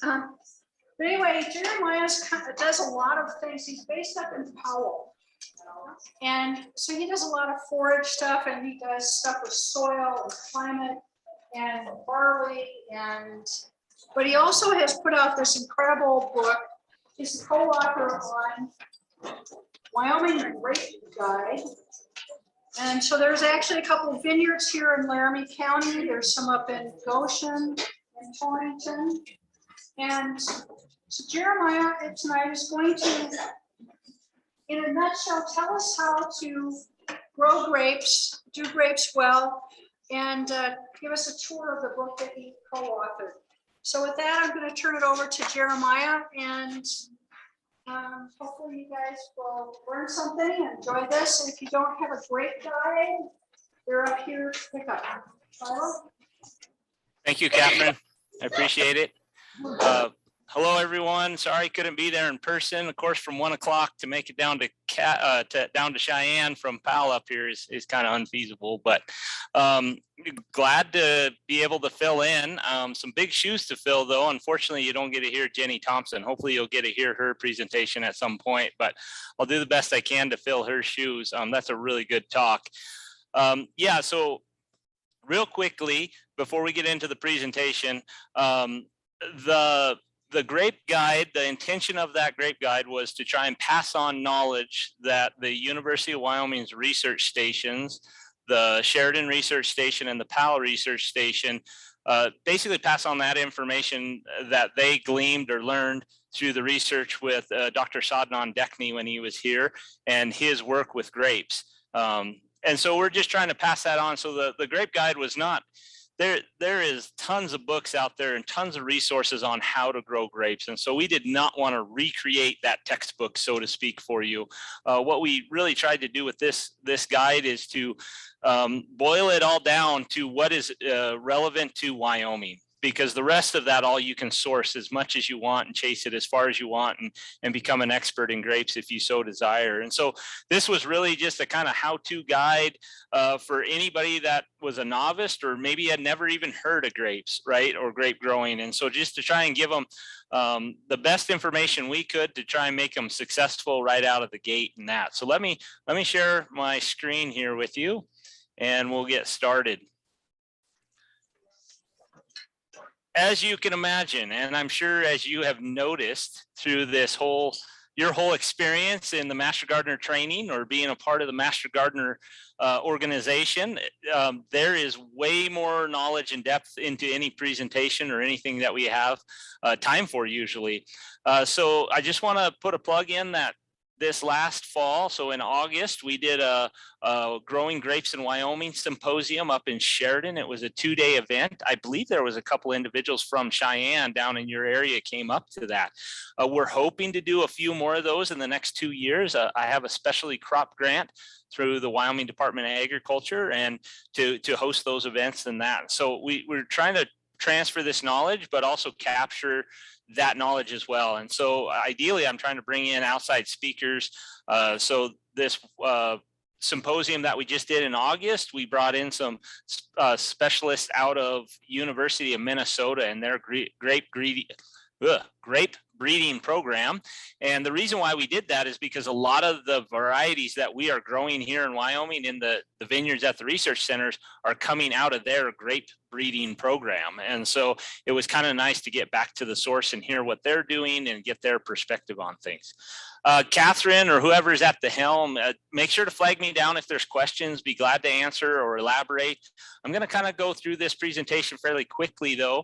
But anyway, Jeremiah does a lot of things. He's based up in Powell. And so he does a lot of forage stuff, and he does stuff with soil and climate and barley. But he also has put out this incredible book. He's the co-author on Wyoming Grape Guide. And so there's actually a couple of vineyards here in Laramie County. There's some up in Goshen and Torrington. And so Jeremiah tonight is going to, in a nutshell, tell us how to grow grapes, do grapes well, and give us a tour of the book that he co-authored. So with that, I'm going to turn it over to Jeremiah, and hopefully you guys will learn something and enjoy this. And if you don't have a grape guide, they're up here to pick up. Hello? Thank you, Catherine. I appreciate it. Hello, everyone. Sorry couldn't be there in person. Of course, from 1 o'clock to make it down to Cheyenne from Powell up here is kind of unfeasible. But glad to be able to fill in. Some big shoes to fill, though. Unfortunately, you don't get to hear Jenny Thompson. Hopefully, you'll get to hear her presentation at some point. But I'll do the best I can to fill her shoes. That's a really good talk. Yeah. So real quickly, before we get into the presentation, the grape guide, the intention of that grape guide was to try and pass on knowledge that the University of Wyoming's research stations, the Sheridan Research Station and the Powell Research Station, basically pass on that information that they gleaned or learned through the research with Dr. Sadnan Dekny when he was here and his work with grapes. And so we're just trying to pass that on. So the grape guide was not, there is tons of books out there and tons of resources on how to grow grapes. And so we did not want to recreate that textbook, so to speak, for you. What we really tried to do with this guide is to boil it all down to what is relevant to Wyoming, because the rest of that, all you can source as much as you want and chase it as far as you want and become an expert in grapes if you so desire. And so this was really just a kind of how-to guide for anybody that was a novice or maybe had never even heard of grapes, right, or grape growing. And so just to try and give them the best information we could to try and make them successful right out of the gate and that. So let me share my screen here with you and we'll get started. As you can imagine, and I'm sure as you have noticed through your whole experience in the Master Gardener training or being a part of the Master Gardener organization, there is way more knowledge and depth into any presentation or anything that we have time for usually. So I just want to put a plug in that this last fall, so in August, we did a Growing Grapes in Wyoming symposium up in Sheridan. It was a 2-day event. I believe there was a couple individuals from Cheyenne down in your area came up to that. We're hoping to do a few more of those in the next 2 years. I have a specialty crop grant through the Wyoming Department of Agriculture and to host those events and that. So we're trying to transfer this knowledge, but also capture that knowledge as well. And so ideally, I'm trying to bring in outside speakers. So this symposium that we just did in August, we brought in some specialists out of University of Minnesota and their grape breeding program. And the reason why we did that is because a lot of the varieties that we are growing here in Wyoming in the vineyards at the research centers are coming out of their grape breeding program. And so it was kind of nice to get back to the source and hear what they're doing and get their perspective on things. Catherine or whoever's at the helm, make sure to flag me down if there's questions, be glad to answer or elaborate. I'm going to kind of go through this presentation fairly quickly though.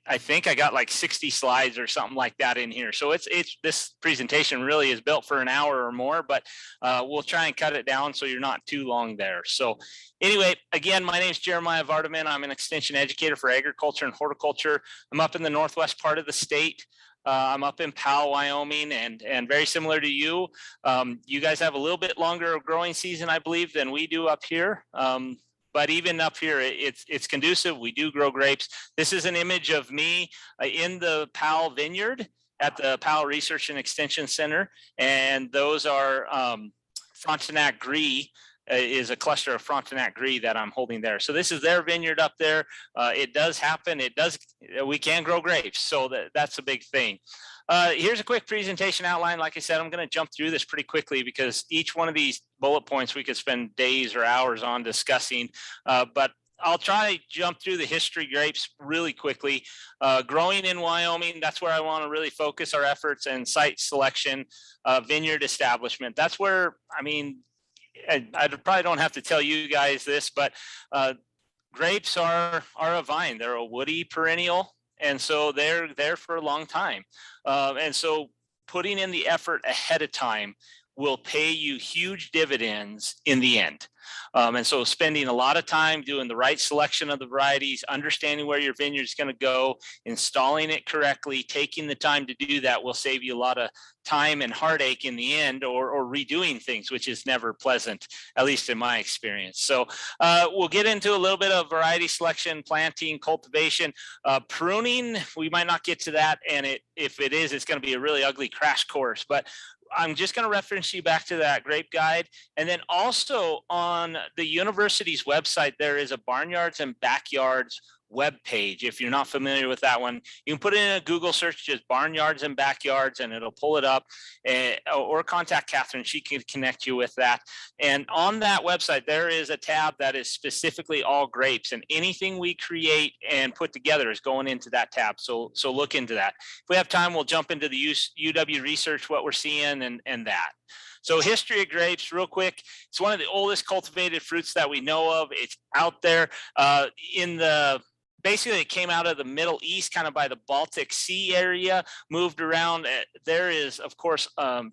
I think I got like 60 slides or something like that in here. So this presentation really is built for an hour or more, but we'll try and cut it down so you're not too long there. So anyway, again, my name is Jeremiah Vardaman. I'm an extension educator for agriculture and horticulture. I'm up in the northwest part of the state. I'm up in Powell, Wyoming, and very similar to you. You guys have a little bit longer growing season, I believe, than we do up here. But even up here, it's conducive. We do grow grapes. This is an image of me in the Powell Vineyard at the Powell Research and Extension Center. And those are Frontenac Gris is a cluster of Frontenac Gris that I'm holding there. So this is their vineyard up there. It does happen. We can grow grapes. So that's a big thing. Here's a quick presentation outline. Like I said, I'm going to jump through this pretty quickly because each one of these bullet points we could spend days or hours on discussing. But I'll try to jump through the history grapes really quickly. Growing in Wyoming, that's where I want to really focus our efforts, and site selection, vineyard establishment. That's where, I mean, I probably don't have to tell you guys this, but grapes are a vine. They're a woody perennial, and so they're there for a long time. And so putting in the effort ahead of time will pay you huge dividends in the end. And so spending a lot of time doing the right selection of the varieties, understanding where your vineyard is going to go, installing it correctly, taking the time to do that will save you a lot of time and heartache in the end, or redoing things, which is never pleasant, at least in my experience. So we'll get into a little bit of variety selection, planting, cultivation, pruning. We might not get to that. And if it is, it's going to be a really ugly crash course. But I'm just going to reference you back to that grape guide. And then also on the university's website, there is a barnyards and backyards web page. If you're not familiar with that one, you can put it in a Google search, just barnyards and backyards, and it'll pull it up, or contact Catherine. She can connect you with that. And on that website, there is a tab that is specifically all grapes, and anything we create and put together is going into that tab. So look into that. If we have time, we'll jump into the UW research, what we're seeing, and that. So history of grapes, real quick. It's one of the oldest cultivated fruits that we know of. It's out there basically it came out of the Middle East, kind of by the Baltic Sea area, moved around. There is, of course,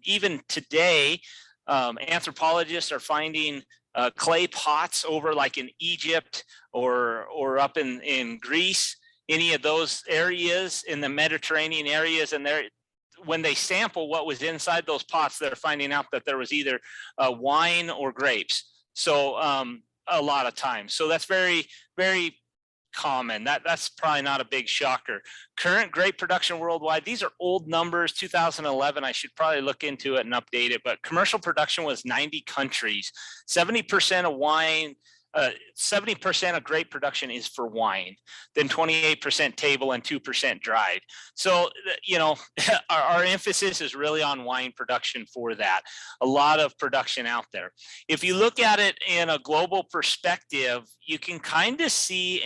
even today, anthropologists are finding clay pots over like in Egypt or up in Greece, any of those areas in the Mediterranean areas. And when they sample what was inside those pots, they're finding out that there was either wine or grapes. So a lot of times. So that's very, very common. That's probably not a big shocker. Current grape production worldwide, these are old numbers, 2011. I should probably look into it and update it, but commercial production was 90 countries. 70% of wine, 70% of grape production is for wine, then 28% table and 2% dried. So, you know, our emphasis is really on wine production for that. A lot of production out there. If you look at it in a global perspective, you can kind of see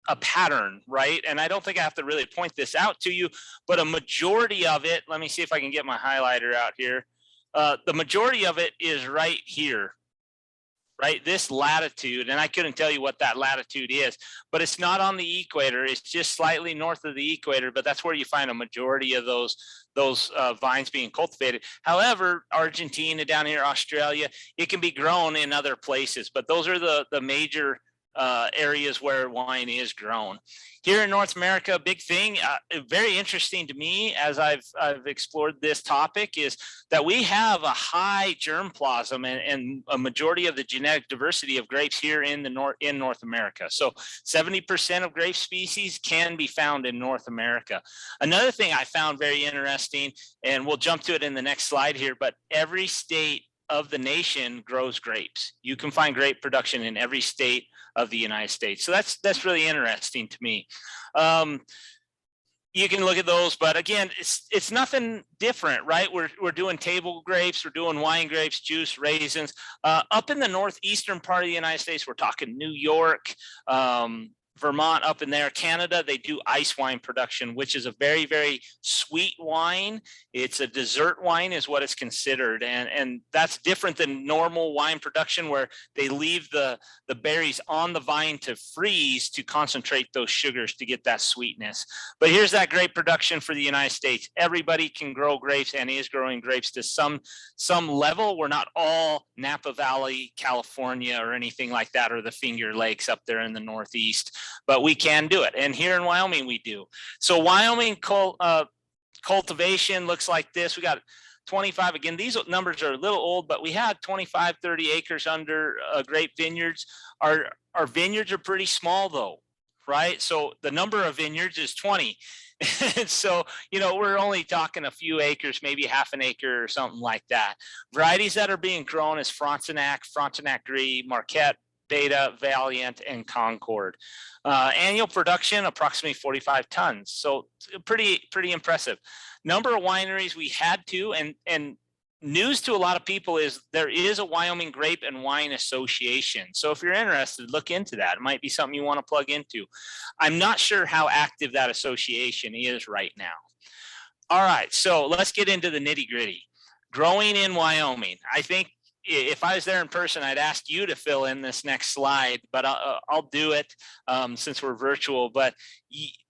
a pattern, right? And I don't think I have to really point this out to you, but a majority of it, let me see if I can get my highlighter out here. The majority of it is right here, right? This latitude, and I couldn't tell you what that latitude is, but it's not on the equator. It's just slightly north of the equator, but that's where you find a majority of those vines being cultivated. However, Argentina down here, Australia, it can be grown in other places, but those are the major areas where wine is grown. Here in North America, a big thing, very interesting to me as I've explored this topic, is that we have a high germplasm and a majority of the genetic diversity of grapes here in North America. So 70% of grape species can be found in North America. Another thing I found very interesting, and we'll jump to it in the next slide here, but every state of the nation grows grapes. You can find grape production in every state of the United States. So that's really interesting to me. You can look at those, but again, it's nothing different, right? We're doing table grapes, we're doing wine grapes, juice, raisins. Up in the northeastern part of the United States, we're talking New York, Vermont, up in there, Canada, they do ice wine production, which is a very, very sweet wine. It's a dessert wine is what it's considered. And that's different than normal wine production, where they leave the berries on the vine to freeze to concentrate those sugars to get that sweetness. But here's that grape production for the United States. Everybody can grow grapes and is growing grapes to some level. We're not all Napa Valley, California, or anything like that, or the Finger Lakes up there in the Northeast. But we can do it. And here in Wyoming, we do. So Wyoming cultivation looks like this. We got 25. Again, these numbers are a little old, but we had 25, 30 acres under grape vineyards. Our vineyards are pretty small, though. right? So the number of vineyards is 20. And so, we're only talking a few acres, maybe half an acre or something like that. Varieties that are being grown is Frontenac Gris, Marquette, Beta, Valiant, and Concord. Annual production approximately 45 tons. So pretty impressive. Number of wineries we had to, and news to a lot of people is there is a Wyoming Grape and Wine Association. So if you're interested, look into that. It might be something you want to plug into. I'm not sure how active that association is right now. All right, so let's get into the nitty gritty. Growing in Wyoming. I think if I was there in person, I'd ask you to fill in this next slide, but I'll do it since we're virtual. But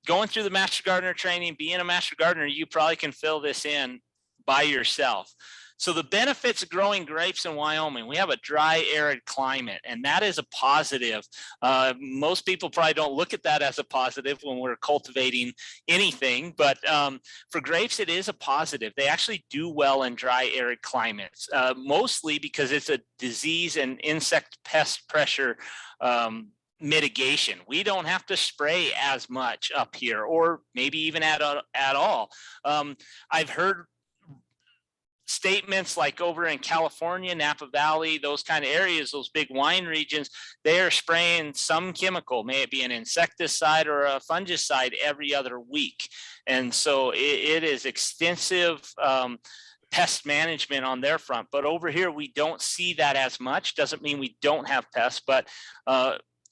going through the Master Gardener training, being a Master Gardener, you probably can fill this in by yourself. So the benefits of growing grapes in Wyoming, we have a dry, arid climate, and that is a positive. Most people probably don't look at that as a positive when we're cultivating anything, but for grapes, it is a positive. They actually do well in dry, arid climates, mostly because it's a disease and insect pest pressure mitigation. We don't have to spray as much up here, or maybe even at all. I've heard statements like over in California, Napa Valley, those kind of areas, those big wine regions, they are spraying some chemical, may it be an insecticide or a fungicide every other week. And so it is extensive pest management on their front. But over here, we don't see that as much. Doesn't mean we don't have pests, but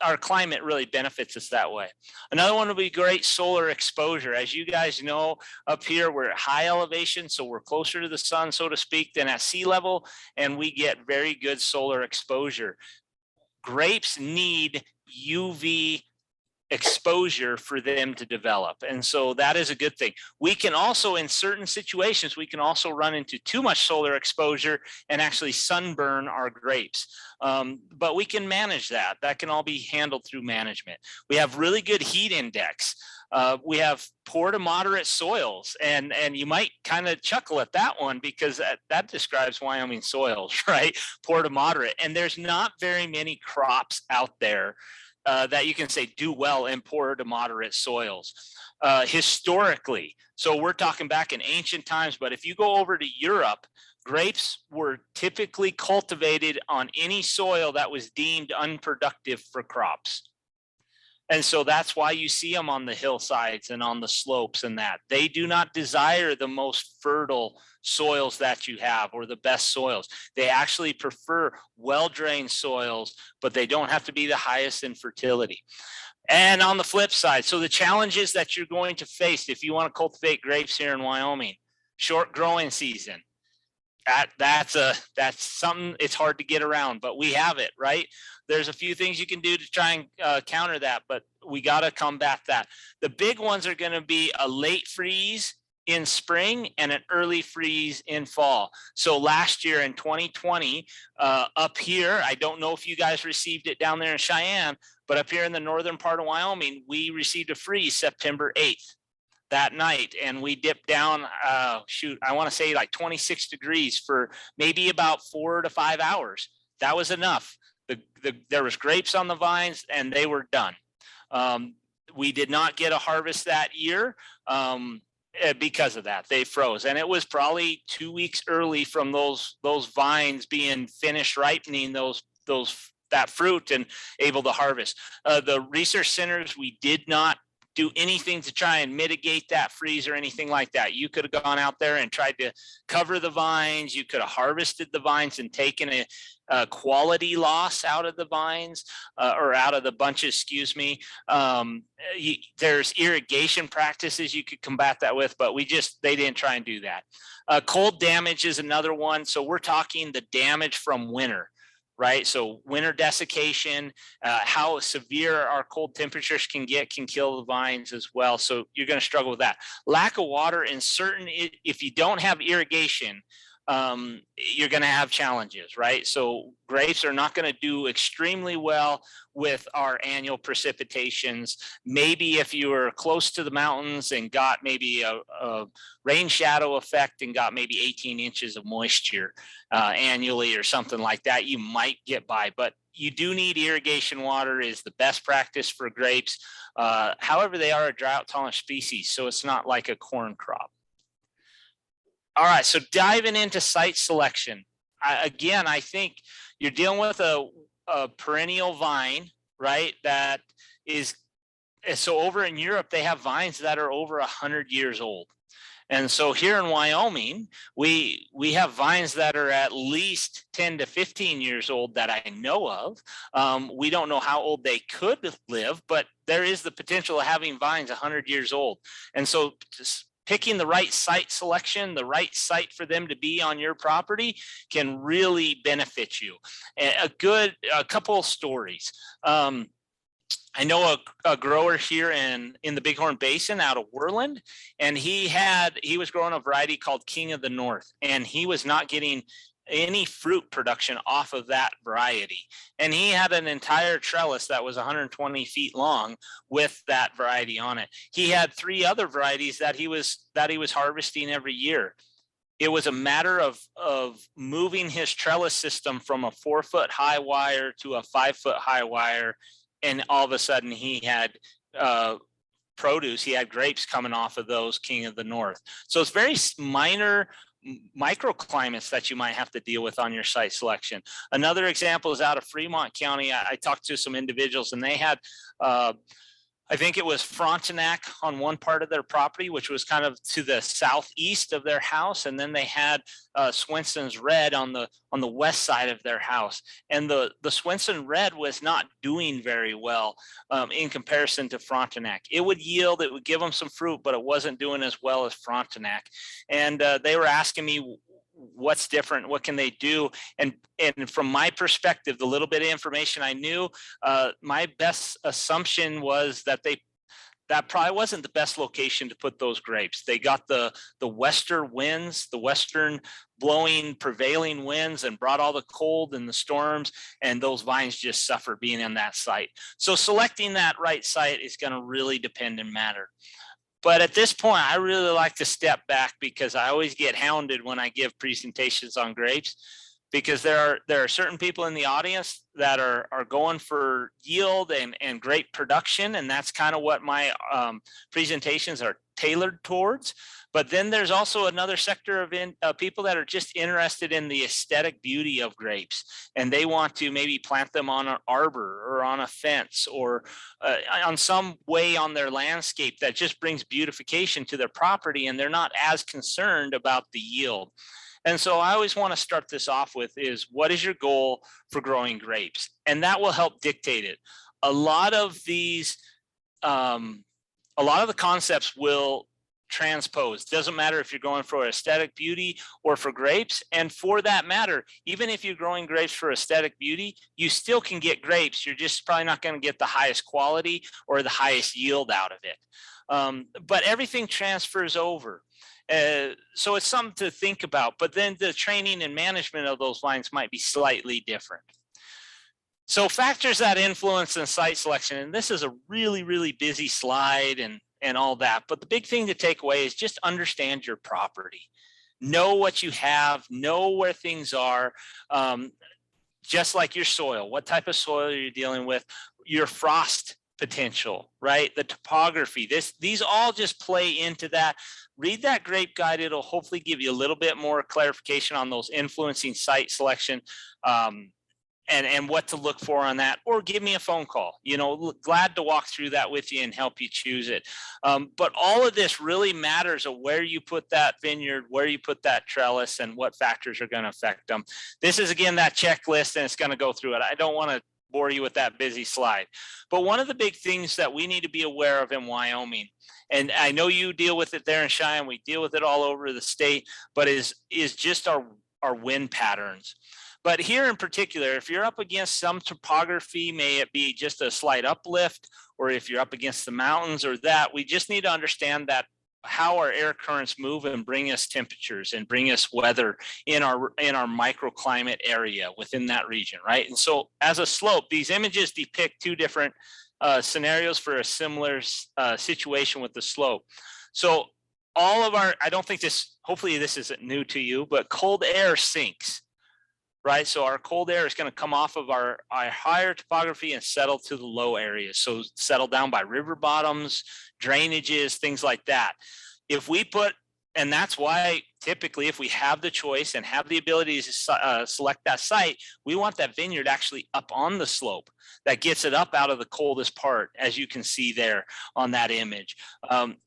our climate really benefits us that way. Another one would be great solar exposure. As you guys know, up here, we're at high elevation, so we're closer to the sun, so to speak, than at sea level, and we get very good solar exposure. Grapes need UV exposure for them to develop. And so that is a good thing. We can also, in certain situations, we can also run into too much solar exposure and actually sunburn our grapes. But we can manage that. That can all be handled through management. We have really good heat index. We have poor to moderate soils, and you might kind of chuckle at that one because that describes Wyoming soils, right? Poor to moderate. And there's not very many crops out there that you can say do well in poor to moderate soils. Historically, so we're talking back in ancient times, but if you go over to Europe, grapes were typically cultivated on any soil that was deemed unproductive for crops. And so that's why you see them on the hillsides and on the slopes and that. They do not desire the most fertile soils that you have or the best soils. They actually prefer well-drained soils, but they don't have to be the highest in fertility. And on the flip side, so the challenges that you're going to face if you want to cultivate grapes here in Wyoming, short growing season. That's something it's hard to get around, but we have it, right? There's a few things you can do to try and counter that, but we got to combat that. The big ones are going to be a late freeze in spring and an early freeze in fall. So last year in 2020, up here, I don't know if you guys received it down there in Cheyenne, but up here in the northern part of Wyoming, we received a freeze September 8th. That night, and we dipped down, I want to say like 26 degrees for maybe about 4 to 5 hours. That was enough. There was grapes on the vines, and they were done. We did not get a harvest that year because of that. They froze, and it was probably 2 weeks early from those vines being finished ripening that fruit and able to harvest. The research centers, we did not do anything to try and mitigate that freeze or anything like that. You could have gone out there and tried to cover the vines. You could have harvested the vines and taken a quality loss out of the vines or out of the bunches, excuse me. There's irrigation practices you could combat that with, but they didn't try and do that. Cold damage is another one. So we're talking the damage from winter. Right, so winter desiccation, how severe our cold temperatures can kill the vines as well. So you're going to struggle with that. Lack of water in if you don't have irrigation, you're going to have challenges, right? So grapes are not going to do extremely well with our annual precipitations. Maybe if you were close to the mountains and got maybe a rain shadow effect and got maybe 18 inches of moisture annually or something like that, you might get by. But you do need irrigation water is the best practice for grapes. However, they are a drought tolerant species, so it's not like a corn crop. All right, so diving into site selection. Again, I think you're dealing with a perennial vine, right? That is, so over in Europe, they have vines that are over 100 years old. And so here in Wyoming, we have vines that are at least 10 to 15 years old that I know of. We don't know how old they could live, but there is the potential of having vines 100 years old. And so picking the right site selection, the right site for them to be on your property can really benefit you. A couple of stories. I know a grower here in the Bighorn Basin out of Worland, and he was growing a variety called King of the North, and he was not getting any fruit production off of that variety. And he had an entire trellis that was 120 feet long with that variety on it. He had 3 other varieties that he was harvesting every year. It was a matter of moving his trellis system from a 4-foot high wire to a 5-foot high wire. And all of a sudden he had produce, he had grapes coming off of those King of the North. So it's very minor microclimates that you might have to deal with on your site selection. Another example is out of Fremont County. I talked to some individuals and they had, I think it was Frontenac on one part of their property, which was kind of to the southeast of their house. And then they had Swenson's Red on the west side of their house. And the Swenson Red was not doing very well in comparison to Frontenac. It would yield, it would give them some fruit, but it wasn't doing as well as Frontenac. And they were asking me, what's different, what can they do? And from my perspective, the little bit of information I knew, my best assumption was that that probably wasn't the best location to put those grapes. They got the western winds, the western blowing prevailing winds, and brought all the cold and the storms, and those vines just suffer being in that site. So selecting that right site is going to really depend and matter. But at this point, I really like to step back because I always get hounded when I give presentations on grapes, because there are certain people in the audience that are going for yield and great production. And that's kind of what my presentations are tailored towards. But then there's also another sector of people that are just interested in the aesthetic beauty of grapes. And they want to maybe plant them on an arbor or on a fence or on some way on their landscape that just brings beautification to their property. And they're not as concerned about the yield. And so I always want to start this off with is, what is your goal for growing grapes? And that will help dictate it. A lot of the concepts will transpose. Doesn't matter if you're going for aesthetic beauty or for grapes. And for that matter, even if you're growing grapes for aesthetic beauty, you still can get grapes. You're just probably not going to get the highest quality or the highest yield out of it. But everything transfers over. So it's something to think about, but then the training and management of those vines might be slightly different. So factors that influence in site selection, and this is a really, really busy slide and all that, but the big thing to take away is just understand your property. Know what you have, know where things are, just like your soil. What type of soil you're dealing with, your frost potential, right? The topography, these all just play into that. Read that grape guide. It'll hopefully give you a little bit more clarification on those influencing site selection and what to look for on that, or give me a phone call. Glad to walk through that with you and help you choose it. But all of this really matters of where you put that vineyard, where you put that trellis, and what factors are going to affect them. This is, again, that checklist, and it's going to go through it. I don't want to bore you with that busy slide. But one of the big things that we need to be aware of in Wyoming, and I know you deal with it there in Cheyenne, we deal with it all over the state, but is just our wind patterns. But here in particular, if you're up against some topography, may it be just a slight uplift, or if you're up against the mountains or that, we just need to understand that how our air currents move and bring us temperatures and bring us weather in our microclimate area within that region, right? And so as a slope, these images depict 2 different scenarios for a similar situation with the slope. So all of I don't think hopefully this isn't new to you, but cold air sinks. right? So our cold air is going to come off of our higher topography and settle to the low areas. So settle down by river bottoms, drainages, things like that. If we put, and that's why typically if we have the choice and have the ability to select that site, we want that vineyard actually up on the slope that gets it up out of the coldest part, as you can see there on that image.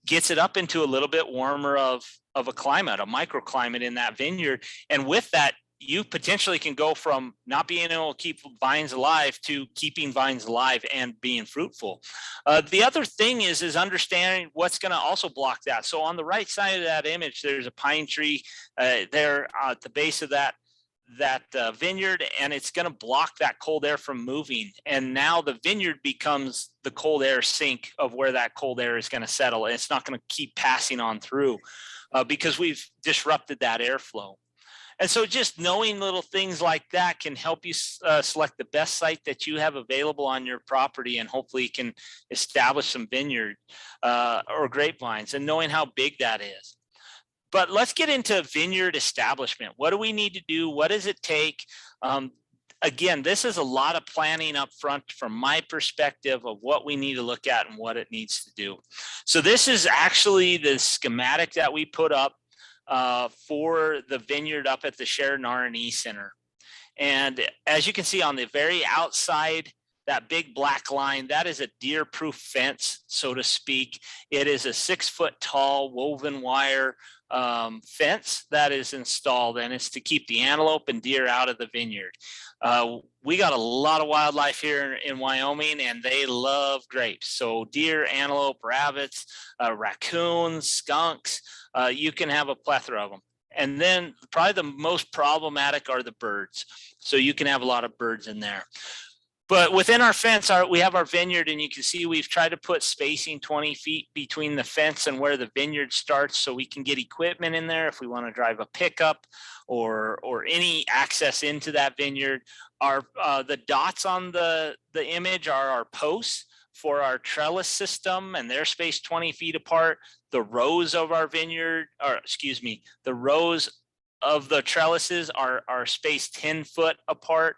Gets it up into a little bit warmer of a climate, a microclimate in that vineyard. And with that, you potentially can go from not being able to keep vines alive to keeping vines alive and being fruitful. The other thing is understanding what's going to also block that. So on the right side of that image, there's a pine tree there at the base of that vineyard, and it's going to block that cold air from moving. And now the vineyard becomes the cold air sink of where that cold air is going to settle. And it's not going to keep passing on through because we've disrupted that airflow. And so just knowing little things like that can help you select the best site that you have available on your property, and hopefully can establish some vineyard or grapevines, and knowing how big that is. But let's get into vineyard establishment. What do we need to do? What does it take? Again, this is a lot of planning up front from my perspective of what we need to look at and what it needs to do. So this is actually the schematic that we put up for the vineyard up at the Sheridan R&E Center. And as you can see on the very outside, that big black line, that is a deer-proof fence, so to speak. It is a 6-foot tall woven wire fence that is installed, and it's to keep the antelope and deer out of the vineyard. We got a lot of wildlife here in Wyoming, and they love grapes. So deer, antelope, rabbits, raccoons, skunks, you can have a plethora of them. And then probably the most problematic are the birds. So you can have a lot of birds in there. But within our fence, we have our vineyard, and you can see we've tried to put spacing 20 feet between the fence and where the vineyard starts, so we can get equipment in there if we want to drive a pickup or any access into that vineyard. The dots on the image are our posts for our trellis system, and they're spaced 20 feet apart. The rows of our vineyard, or excuse me, the rows of the trellises are spaced 10 foot apart.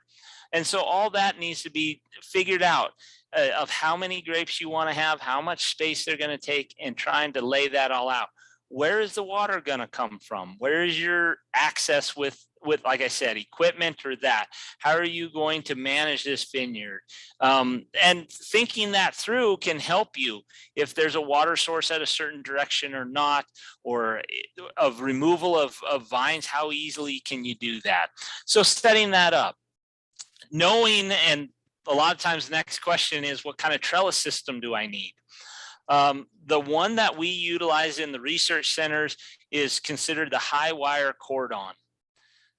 And so all that needs to be figured out of how many grapes you want to have, how much space they're going to take, and trying to lay that all out. Where is the water going to come from? Where is your access with, like I said, equipment or that? How are you going to manage this vineyard? And thinking that through can help you if there's a water source at a certain direction or not, or of removal of vines, how easily can you do that? So setting that up. Knowing, and a lot of times the next question is, what kind of trellis system do I need? The one that we utilize in the research centers is considered the high wire cordon.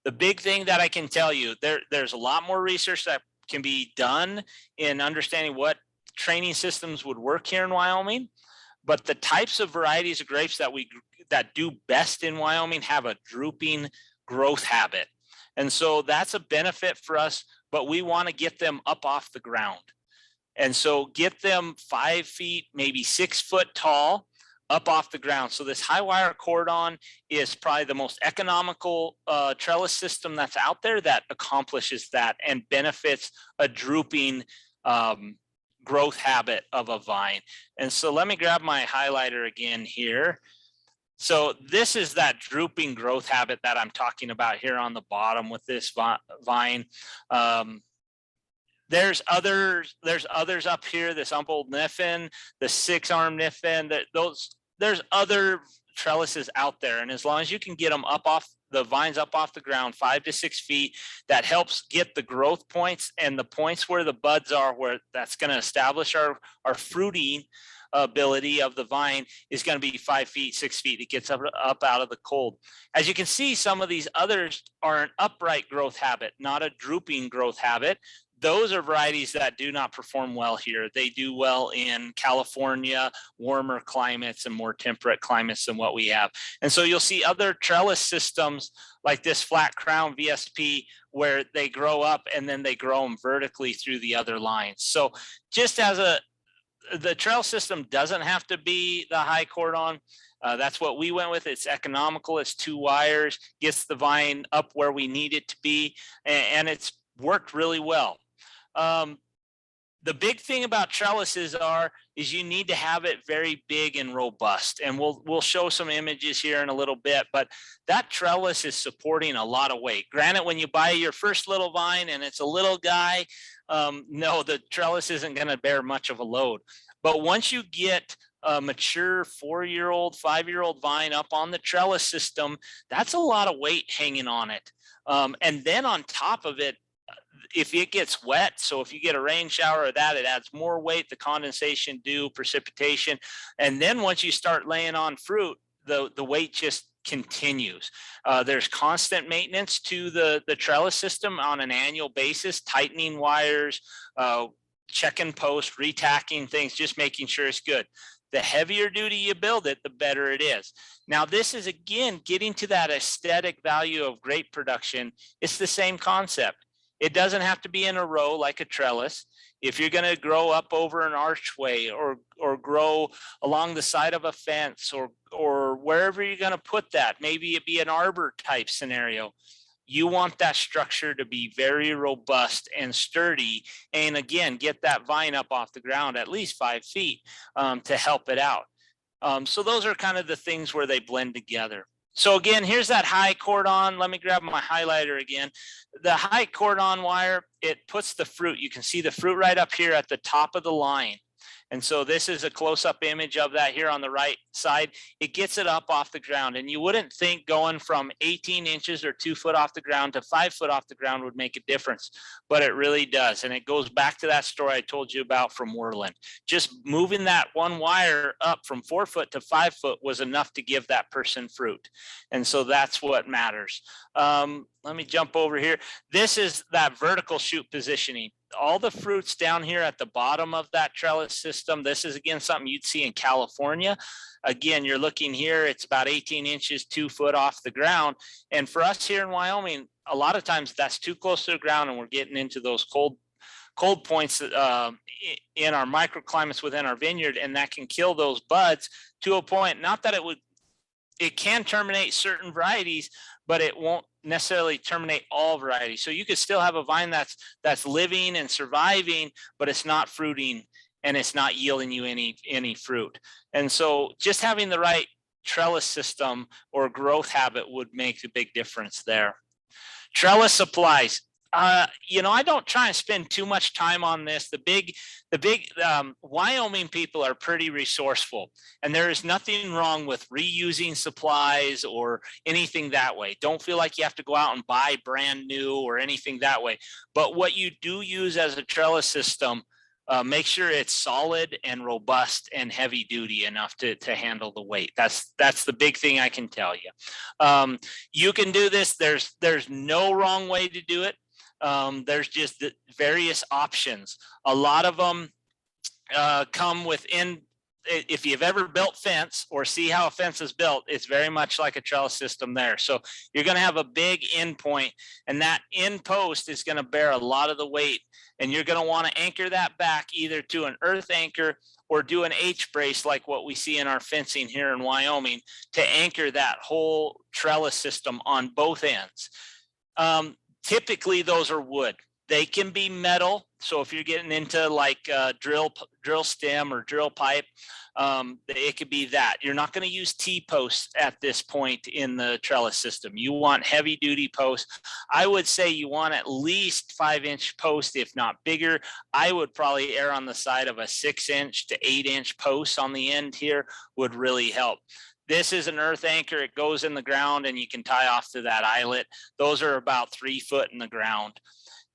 The big thing that I can tell you, there's a lot more research that can be done in understanding what training systems would work here in Wyoming, but the types of varieties of grapes that do best in Wyoming have a drooping growth habit. And so that's a benefit for us, but we want to get them up off the ground. And so get them 5 feet, maybe 6 foot tall, up off the ground. So this high wire cordon is probably the most economical trellis system that's out there that accomplishes that and benefits a drooping growth habit of a vine. And so let me grab my highlighter again here. So this is that drooping growth habit that I'm talking about here on the bottom with this vine. There's others up here, this Humboldt Niffen, the 6-arm Niffen, there's other trellises out there. And as long as you can get them up off the vines, up off the ground 5 to 6 feet, that helps get the growth points and the points where the buds are, where that's going to establish our fruiting ability of the vine is going to be 5 feet, 6 feet. It gets up out of the cold. As you can see, some of these others are an upright growth habit, not a drooping growth habit. Those are varieties that do not perform well here. They do well in California, warmer climates and more temperate climates than what we have. And so you'll see other trellis systems like this flat crown VSP where they grow up and then they grow them vertically through the other lines. So just as the trellis system doesn't have to be the high cordon. That's what we went with. It's economical. It's 2 wires, gets the vine up where we need it to be, and it's worked really well. The big thing about trellises is you need to have it very big and robust. And we'll show some images here in a little bit, but that trellis is supporting a lot of weight. Granted, when you buy your first little vine and it's a little guy, no, the trellis isn't going to bear much of a load. But once you get a mature 4-year-old, 5-year-old vine up on the trellis system, that's a lot of weight hanging on it. And then on top of it, if it gets wet, so if you get a rain shower or that, it adds more weight, the condensation, dew, precipitation. And then once you start laying on fruit, the weight just continues. There's constant maintenance to the trellis system on an annual basis, tightening wires, checking posts, retacking things, just making sure it's good. The heavier duty you build it, the better it is. Now, this is, again, getting to that aesthetic value of grape production. It's the same concept. It doesn't have to be in a row like a trellis. If you're going to grow up over an archway or grow along the side of a fence or wherever you're going to put that, maybe it be an arbor type scenario, you want that structure to be very robust and sturdy. And again, get that vine up off the ground at least 5 feet to help it out. So those are kind of the things where they blend together. So again, here's that high cordon. Let me grab my highlighter again. The high cordon wire, it puts the fruit. You can see the fruit right up here at the top of the line. And so this is a close-up image of that here on the right side. It gets it up off the ground. And you wouldn't think going from 18 inches or 2 foot off the ground to 5 foot off the ground would make a difference, but it really does. And it goes back to that story I told you about from Worland. Just moving that one wire up from 4 foot to 5 foot was enough to give that person fruit. And so that's what matters. Let me jump over here. This is that vertical shoot positioning. All the fruits down here at the bottom of that trellis system. This is, again, something you'd see in California. Again, you're looking here, it's about 18 inches, 2 foot off the ground. And for us here in Wyoming, a lot of times that's too close to the ground and we're getting into those cold points in our microclimates within our vineyard, and that can kill those buds to a point, not that it can terminate certain varieties, but it won't necessarily terminate all varieties. So you could still have a vine that's living and surviving, but it's not fruiting and it's not yielding you any fruit. And so just having the right trellis system or growth habit would make a big difference there. Trellis supplies. I don't try and spend too much time on this. The big Wyoming people are pretty resourceful, and there is nothing wrong with reusing supplies or anything that way. Don't feel like you have to go out and buy brand new or anything that way. But what you do use as a trellis system, make sure it's solid and robust and heavy duty enough to handle the weight. That's the big thing I can tell you. You can do this. There's no wrong way to do it. There's just the various options. A lot of them come within. If you've ever built fence or see how a fence is built, it's very much like a trellis system there. So you're going to have a big end point, and that end post is going to bear a lot of the weight, and you're going to want to anchor that back either to an earth anchor or do an H brace like what we see in our fencing here in Wyoming to anchor that whole trellis system on both ends. Typically, those are wood. They can be metal. So if you're getting into like drill stem or drill pipe, it could be that. You're not going to use T-posts at this point in the trellis system. You want heavy duty posts. I would say you want at least 5-inch post, if not bigger. I would probably err on the side of a 6-inch to 8-inch post on the end here would really help. This is an earth anchor. It goes in the ground and you can tie off to that eyelet. Those are about 3 foot in the ground.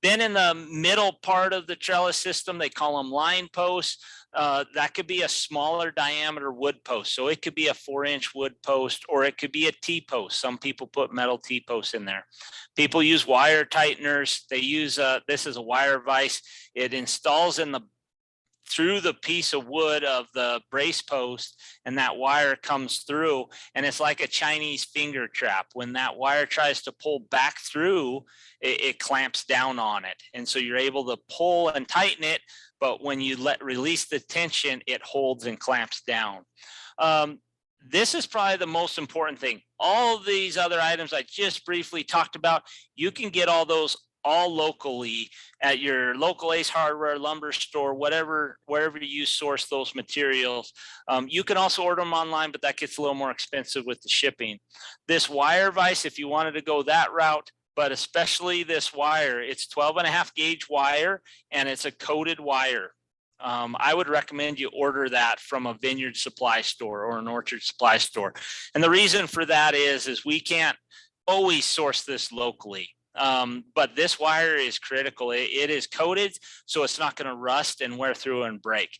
Then in the middle part of the trellis system, they call them line posts. That could be a smaller diameter wood post. So it could be a 4-inch wood post, or it could be a T-post. Some people put metal T-posts in there. People use wire tighteners. They use, this is a wire vise. It installs through the piece of wood of the brace post, and that wire comes through, and it's like a Chinese finger trap. When that wire tries to pull back through, it clamps down on it. And so you're able to pull and tighten it, but when you release the tension, it holds and clamps down. this is probably the most important thing. All these other items I just briefly talked about, you can get all those all locally at your local Ace Hardware, lumber store, whatever, wherever you source those materials. You can also order them online, but that gets a little more expensive with the shipping. This wire vise, if you wanted to go that route, but especially this wire, it's 12.5 gauge wire, and it's a coated wire. I would recommend you order that from a vineyard supply store or an orchard supply store. And the reason for that is we can't always source this locally. But this wire is critical. It is coated, so it's not going to rust and wear through and break.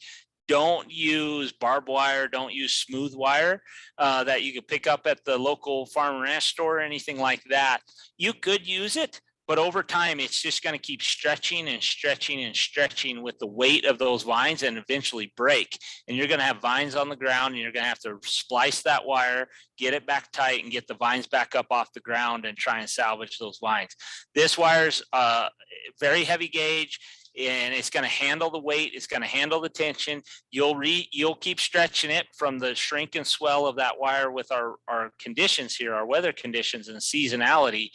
Don't use barbed wire. Don't use smooth wire that you could pick up at the local farm and ranch store or anything like that. You could use it, but over time, it's just going to keep stretching and stretching and stretching with the weight of those vines and eventually break. And you're going to have vines on the ground, and you're going to have to splice that wire, get it back tight, and get the vines back up off the ground and try and salvage those vines. This wire's very heavy gauge, and it's going to handle the weight. It's going to handle the tension. You'll keep stretching it from the shrink and swell of that wire with our conditions here, our weather conditions and seasonality.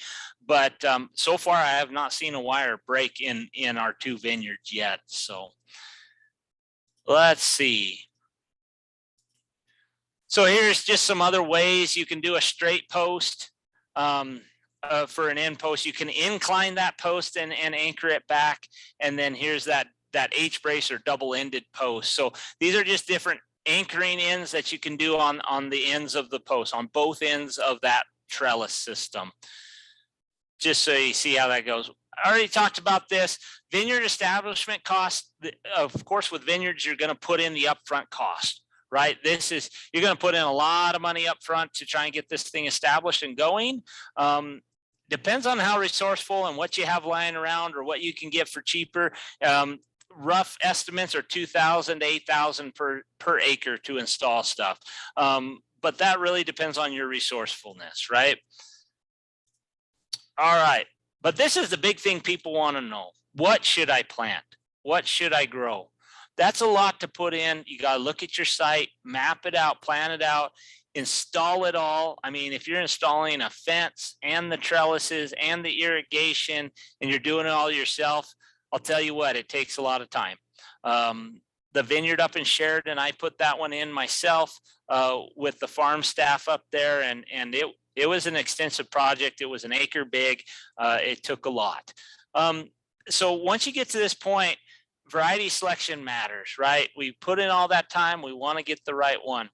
But so far, I have not seen a wire break in our 2 vineyards yet. So let's see. So here's just some other ways you can do a straight post. For an end post, you can incline that post and anchor it back. And then here's that H brace or double-ended post. So these are just different anchoring ends that you can do on the ends of the post, on both ends of that trellis system. Just so you see how that goes. I already talked about this. Vineyard establishment cost. Of course, with vineyards, you're going to put in the upfront cost, right? You're going to put in a lot of money up front to try and get this thing established and going. Depends on how resourceful and what you have lying around or what you can get for cheaper. Rough estimates are $2,000 to $8,000 per acre to install stuff. But that really depends on your resourcefulness, right? All right. But this is the big thing people want to know. What should I plant? What should I grow? That's a lot to put in. You got to look at your site, map it out, plan it out, install it all. I mean, if you're installing a fence and the trellises and the irrigation and you're doing it all yourself, I'll tell you what, it takes a lot of time. The vineyard up in Sheridan, I put that one in myself with the farm staff up there, and it was an extensive project. It was an acre big. It took a lot. So once you get to this point, variety selection matters, right? We put in all that time. We want to get the right one.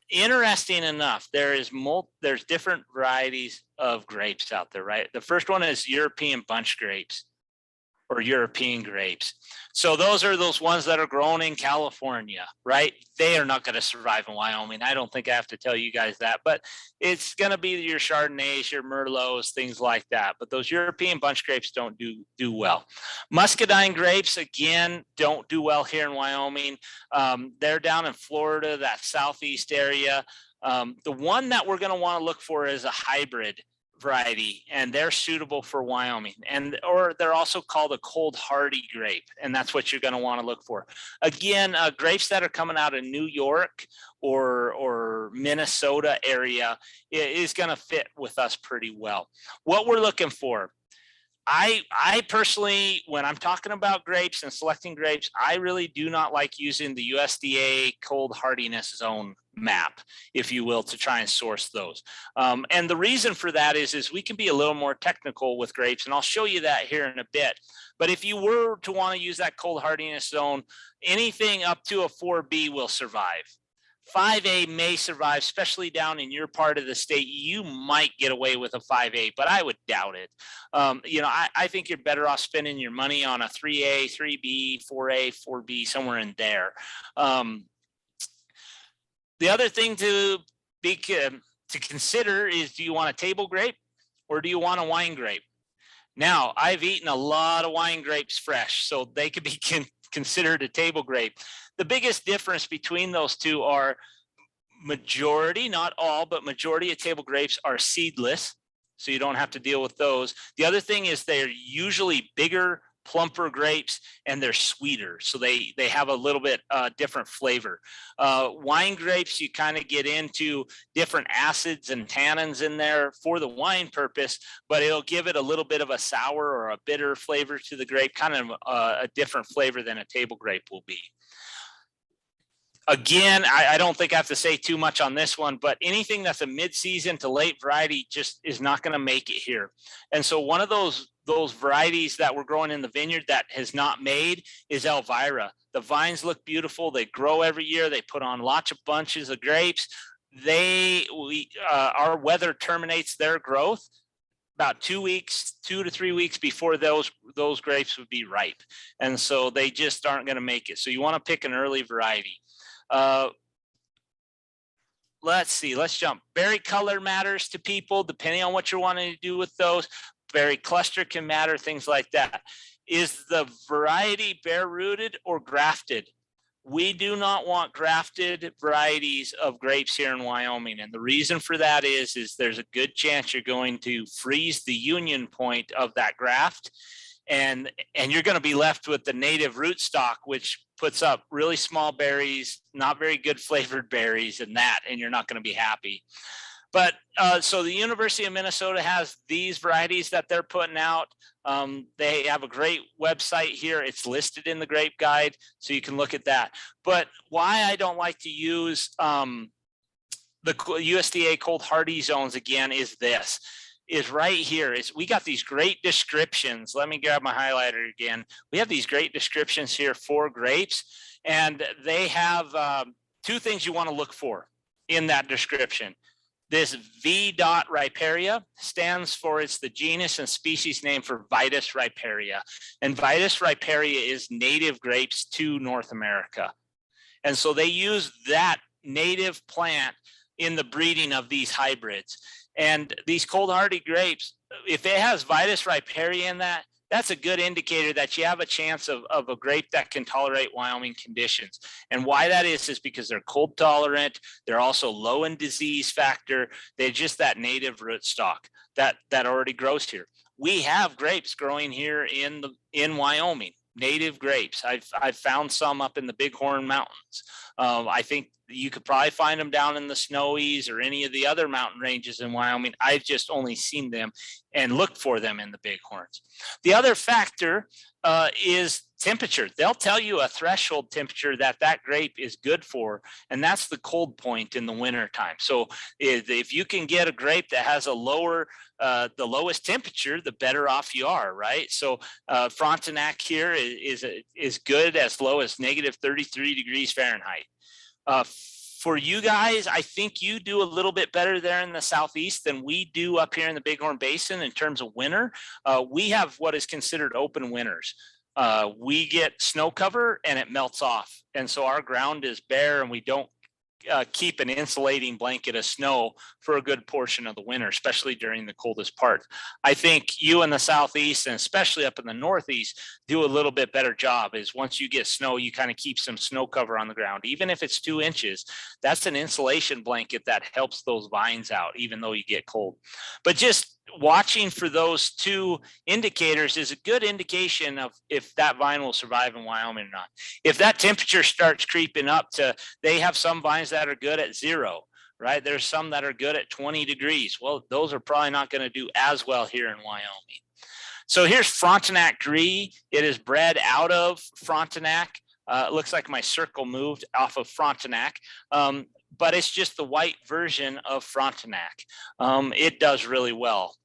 Interesting enough, there's different varieties of grapes out there, right? The first one is European bunch grapes or European grapes. So those are those ones that are grown in California, right? They are not going to survive in Wyoming. I don't think I have to tell you guys that, but it's going to be your Chardonnays, your Merlots, things like that. But those European bunch grapes don't do well. Muscadine grapes, again, don't do well here in Wyoming. They're down in Florida, that southeast area. The one that we're going to want to look for is a hybrid variety, and they're suitable for Wyoming, or they're also called a cold hardy grape, and that's what you're going to want to look for. Again, grapes that are coming out of New York or Minnesota area is going to fit with us pretty well. What we're looking for, I personally, when I'm talking about grapes and selecting grapes, I really do not like using the USDA cold hardiness zone map, if you will, to try and source those. And the reason for that is we can be a little more technical with grapes, and I'll show you that here in a bit. But if you were to want to use that cold hardiness zone, anything up to a 4B will survive. 5A may survive, especially down in your part of the state. You might get away with a 5A, but I would doubt it. I think you're better off spending your money on a 3A, 3B, 4A, 4B, somewhere in there. The other thing to consider is, do you want a table grape or do you want a wine grape? Now, I've eaten a lot of wine grapes fresh, so they could be considered a table grape. The biggest difference between those two are majority, not all, but majority of table grapes are seedless, so you don't have to deal with those. The other thing is they're usually bigger plumper grapes, and they're sweeter. So they have a little bit different flavor. Wine grapes, you kind of get into different acids and tannins in there for the wine purpose, but it'll give it a little bit of a sour or a bitter flavor to the grape, kind of a different flavor than a table grape will be. Again, I don't think I have to say too much on this one, but anything that's a mid-season to late variety just is not going to make it here. And so one of those varieties that we're growing in the vineyard that has not made is Elvira. The vines look beautiful. They grow every year. They put on lots of bunches of grapes. Our weather terminates their growth about 2 to 3 weeks before those grapes would be ripe. And so they just aren't going to make it. So you want to pick an early variety. Let's see, let's jump. Berry color matters to people depending on what you're wanting to do with those. Berry cluster can matter, things like that. Is the variety bare rooted or grafted? We do not want grafted varieties of grapes here in Wyoming. And the reason for that is there's a good chance you're going to freeze the union point of that graft. And you're going to be left with the native rootstock, which puts up really small berries, not very good flavored berries, and you're not going to be happy. But so the University of Minnesota has these varieties that they're putting out. They have a great website here. It's listed in the grape guide, so you can look at that. But why I don't like to use the USDA cold hardy zones again is right here. We got these great descriptions. Let me grab my highlighter again. We have these great descriptions here for grapes, and they have two things you want to look for in that description. This V. riparia stands for, it's the genus and species name for Vitis riparia. And Vitis riparia is native grapes to North America. And so they use that native plant in the breeding of these hybrids. And these cold hardy grapes, if it has Vitis riparia in that, that's a good indicator that you have a chance of a grape that can tolerate Wyoming conditions. And why that is because they're cold tolerant. They're also low in disease factor. They're just that native rootstock that already grows here. We have grapes growing here in Wyoming, native grapes. I've found some up in the Bighorn Mountains. I think you could probably find them down in the Snowies or any of the other mountain ranges in Wyoming. I've just only seen them and looked for them in the Bighorns. The other factor is temperature. They'll tell you a threshold temperature that grape is good for, and that's the cold point in the winter time. So if you can get a grape that has the lowest temperature, the better off you are, right? So Frontenac here is good as low as negative 33 degrees Fahrenheit. For you guys, I think you do a little bit better there in the Southeast than we do up here in the Bighorn Basin in terms of winter. We have what is considered open winters. We get snow cover and it melts off. And so our ground is bare and we don't keep an insulating blanket of snow for a good portion of the winter, especially during the coldest part. I think you in the Southeast and especially up in the Northeast do a little bit better job. Is once you get snow, you kind of keep some snow cover on the ground. Even if it's 2 inches, that's an insulation blanket that helps those vines out, even though you get cold. But just watching for those two indicators is a good indication of if that vine will survive in Wyoming or not. If that temperature starts creeping up they have some vines that are good at 0, right? There's some that are good at 20 degrees. Well, those are probably not going to do as well here in Wyoming. So here's Frontenac Gris. It is bred out of Frontenac. It looks like my circle moved off of Frontenac. But it's just the white version of Frontenac. It does really well.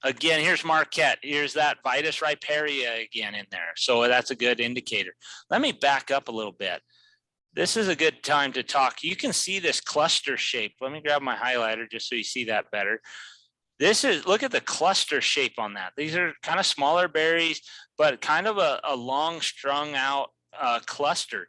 Again, here's Marquette. Here's that Vitis riparia again in there. So that's a good indicator. Let me back up a little bit. This is a good time to talk. You can see this cluster shape. Let me grab my highlighter just so you see that better. Look at the cluster shape on that. These are kind of smaller berries, but kind of a long strung out cluster.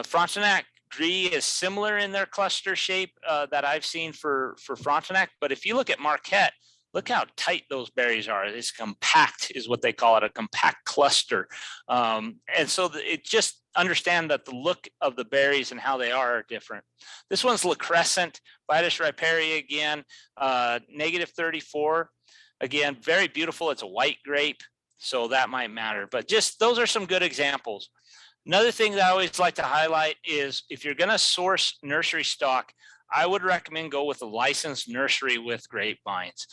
Frontenac Gris is similar in their cluster shape that I've seen for Frontenac. But if you look at Marquette, look how tight those berries are. It's compact is what they call it, a compact cluster. And so it just understand that the look of the berries and how they are different. This one's La Crescent, Vitis riparia again, negative 34. Again, very beautiful. It's a white grape. So that might matter, but just those are some good examples. Another thing that I always like to highlight is if you're going to source nursery stock, I would recommend go with a licensed nursery with grapevines.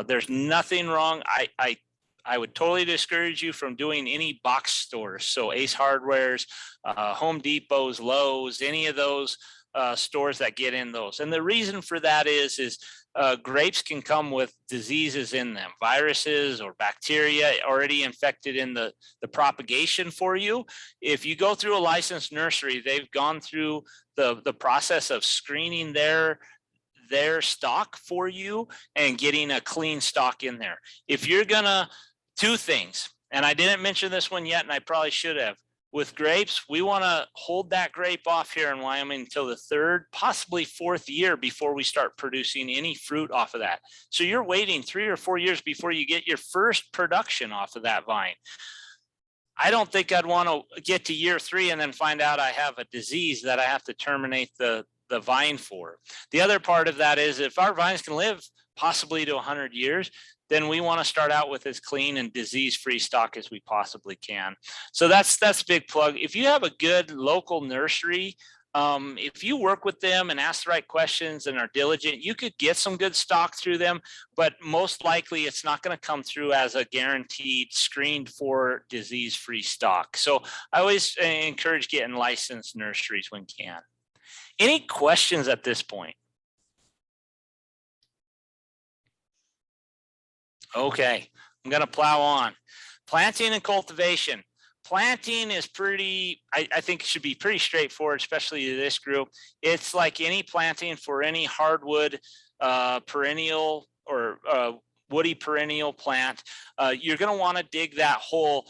There's nothing wrong. I would totally discourage you from doing any box stores. So Ace Hardware's, Home Depot's, Lowe's, any of those stores that get in those. And the reason for that is grapes can come with diseases in them, viruses or bacteria already infected in the propagation for you. If you go through a licensed nursery, they've gone through the process of screening their stock for you and getting a clean stock in there. If you're gonna, two things, and I didn't mention this one yet, and I probably should have. With grapes, we want to hold that grape off here in Wyoming until the third, possibly fourth year before we start producing any fruit off of that. So you're waiting 3 or 4 years before you get your first production off of that vine. I don't think I'd want to get to year 3 and then find out I have a disease that I have to terminate the vine for. The other part of that is if our vines can live possibly to 100 years, then we want to start out with as clean and disease-free stock as we possibly can. So that's a big plug. If you have a good local nursery, if you work with them and ask the right questions and are diligent, you could get some good stock through them, but most likely it's not going to come through as a guaranteed screened for disease-free stock. So I always encourage getting licensed nurseries when can. Any questions at this point? Okay, I'm going to plow on. Planting and cultivation. Planting is pretty, I think it should be pretty straightforward, especially to this group. It's like any planting for any hardwood perennial or woody perennial plant. You're going to want to dig that hole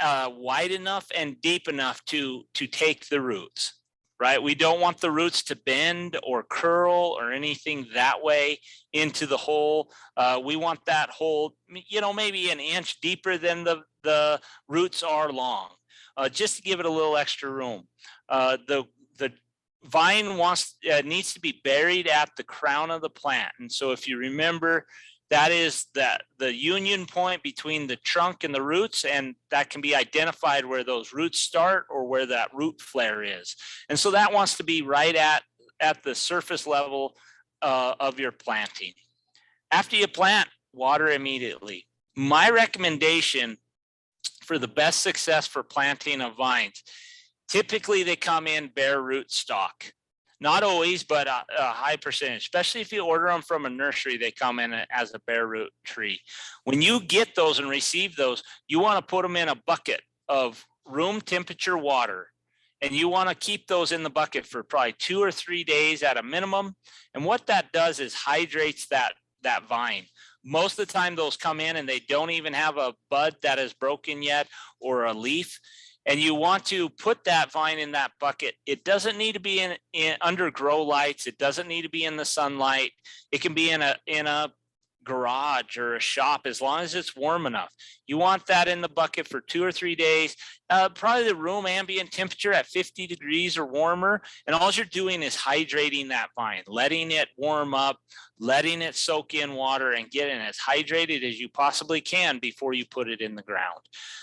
wide enough and deep enough to take the roots. Right? We don't want the roots to bend or curl or anything that way into the hole. We want that hole, maybe an inch deeper than the roots are long, just to give it a little extra room. The vine needs to be buried at the crown of the plant. And so if you remember, that is the union point between the trunk and the roots, and that can be identified where those roots start or where that root flare is. And so that wants to be right at the surface level of your planting. After you plant, water immediately. My recommendation for the best success for planting of vines, typically they come in bare root stock. Not always, but a high percentage, especially if you order them from a nursery, they come in as a bare root tree. When you get those and receive those, you want to put them in a bucket of room temperature water. And you want to keep those in the bucket for probably 2 or 3 days at a minimum. And what that does is hydrates that vine. Most of the time those come in and they don't even have a bud that is broken yet or a leaf. And you want to put that vine in that bucket. It doesn't need to be in under grow lights. It doesn't need to be in the sunlight. It can be in a garage or a shop as long as it's warm enough. You want that in the bucket for 2 or 3 days, probably the room ambient temperature at 50 degrees or warmer. And all you're doing is hydrating that vine, letting it warm up, letting it soak in water and getting as hydrated as you possibly can before you put it in the ground.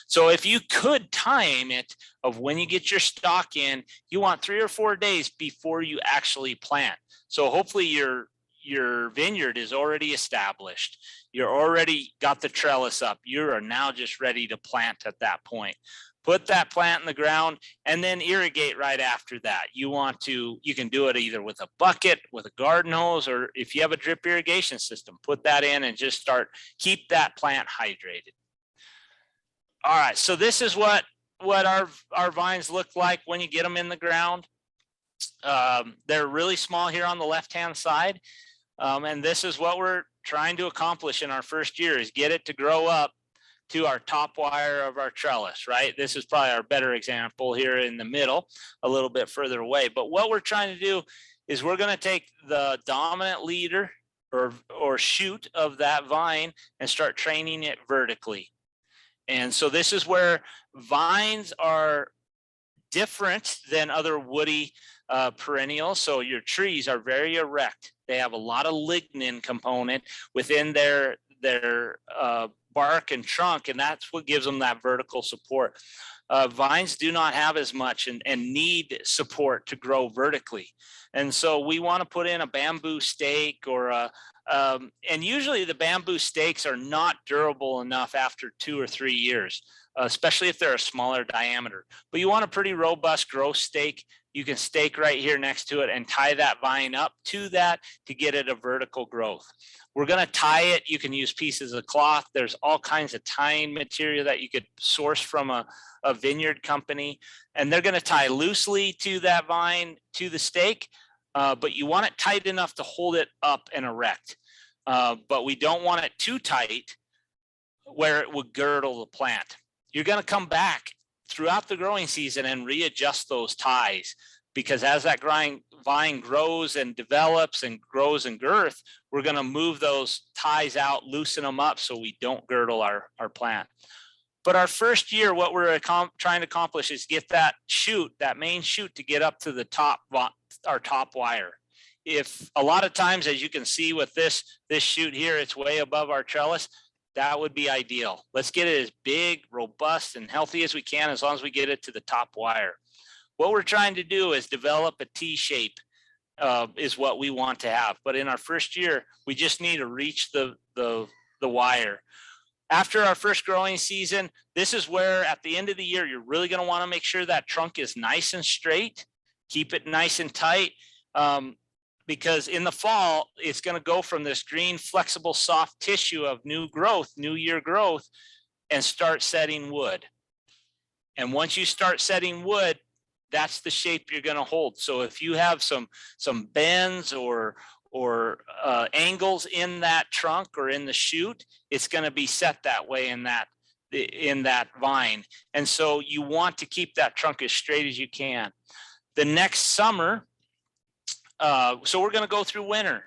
So if you could time it of when you get your stock in, you want 3 or 4 days before you actually plant. So hopefully your vineyard is already established. You're already got the trellis up. You are now just ready to plant at that point. Put that plant in the ground and then irrigate right after that. You can do it either with a bucket, with a garden hose, or if you have a drip irrigation system, put that in and just keep that plant hydrated. All right, so this is what our vines look like when you get them in the ground. They're really small here on the left-hand side. And this is what we're trying to accomplish in our first year, is get it to grow up to our top wire of our trellis, right? This is probably our better example here in the middle, a little bit further away. But what we're trying to do is we're going to take the dominant leader or shoot of that vine and start training it vertically. And so this is where vines are different than other woody perennials. So your trees are very erect. They have a lot of lignin component within their bark and trunk, and that's what gives them that vertical support. Vines do not have as much and need support to grow vertically. And so we want to put in a bamboo stake or and usually the bamboo stakes are not durable enough after 2 or 3 years, especially if they're a smaller diameter. But you want a pretty robust growth stake. You can stake right here next to it and tie that vine up to that to get it a vertical growth. We're going to tie it. You can use pieces of cloth. There's all kinds of tying material that you could source from a vineyard company, and they're going to tie loosely to that vine, to the stake, but you want it tight enough to hold it up and erect. But we don't want it too tight where it would girdle the plant. You're going to come back throughout the growing season and readjust those ties, because as that vine grows and develops and grows in girth, we're going to move those ties out, loosen them up so we don't girdle our plant. But our first year, what we're trying to accomplish is get that shoot, that main shoot, to get up to the top, our top wire. If a lot of times, as you can see with this shoot here, it's way above our trellis, that would be ideal. Let's get it as big, robust, and healthy as we can, as long as we get it to the top wire. What we're trying to do is develop a T shape, is what we want to have. But in our first year, we just need to reach the wire. After our first growing season, this is where at the end of the year, you're really going to want to make sure that trunk is nice and straight. Keep it nice and tight, because in the fall, it's going to go from this green, flexible, soft tissue of new growth, new year growth, and start setting wood. And once you start setting wood, that's the shape you're going to hold. So if you have some bends or angles in that trunk or in the shoot, it's going to be set that way in that vine. And so you want to keep that trunk as straight as you can. The next summer, so we're going to go through winter.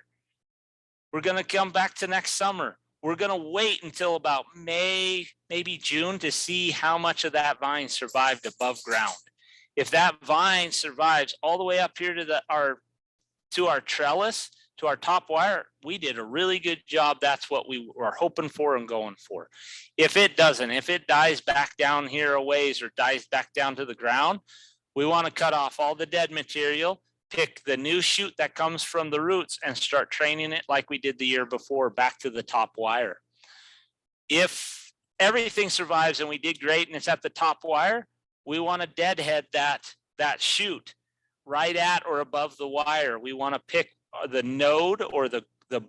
We're going to come back to next summer. We're going to wait until about May, maybe June, to see how much of that vine survived above ground. If that vine survives all the way up here to our trellis, to our top wire, we did a really good job. That's what we were hoping for and going for. If it doesn't, if it dies back down here a ways or dies back down to the ground, we want to cut off all the dead material, pick the new shoot that comes from the roots, and start training it like we did the year before back to the top wire. If everything survives and we did great and it's at the top wire, we want to deadhead that shoot right at or above the wire. We want to pick the node or the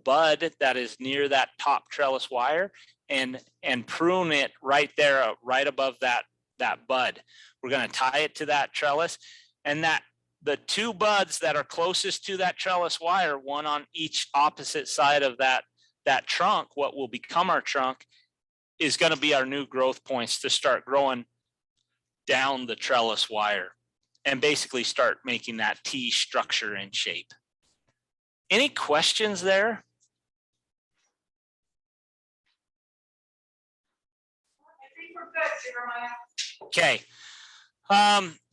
bud that is near that top trellis wire and prune it right there, right above that bud. We're going to tie it to that trellis, and the two buds that are closest to that trellis wire, one on each opposite side of that trunk, what will become our trunk, is going to be our new growth points to start growing down the trellis wire and basically start making that T structure and shape. Any questions there? I think we're good, Jeremiah. Okay.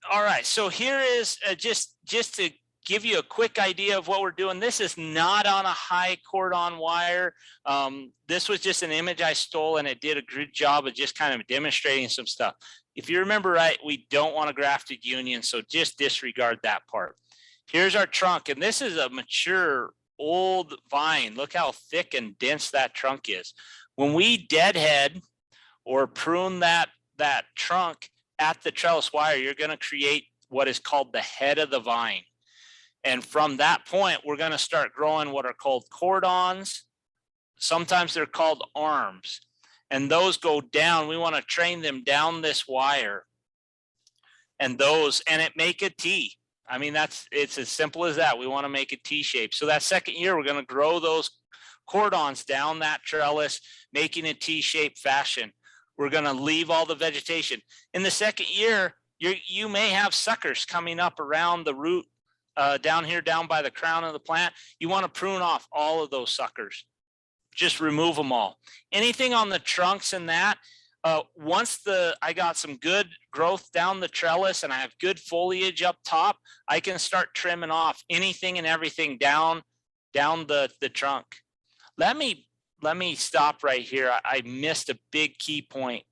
All right. So here is just to give you a quick idea of what we're doing. This is not on a high cordon wire. This was just an image I stole, and it did a good job of just kind of demonstrating some stuff. If you remember right, we don't want a grafted union, so just disregard that part. Here's our trunk, and this is a mature old vine. Look how thick and dense that trunk is. When we deadhead or prune that trunk at the trellis wire, you're going to create what is called the head of the vine. And from that point, we're going to start growing what are called cordons. Sometimes they're called arms. And those go down. We want to train them down this wire. And it make a T. I mean, it's as simple as that. We want to make a T shape. So that second year, we're going to grow those cordons down that trellis, making a T shape fashion. We're going to leave all the vegetation. In the second year, you may have suckers coming up around the root, down here, down by the crown of the plant. You want to prune off all of those suckers. Just remove them all. Anything on the trunks and that, once I got some good growth down the trellis and I have good foliage up top, I can start trimming off anything and everything down the trunk. Let me let me stop right here. I missed a big key point.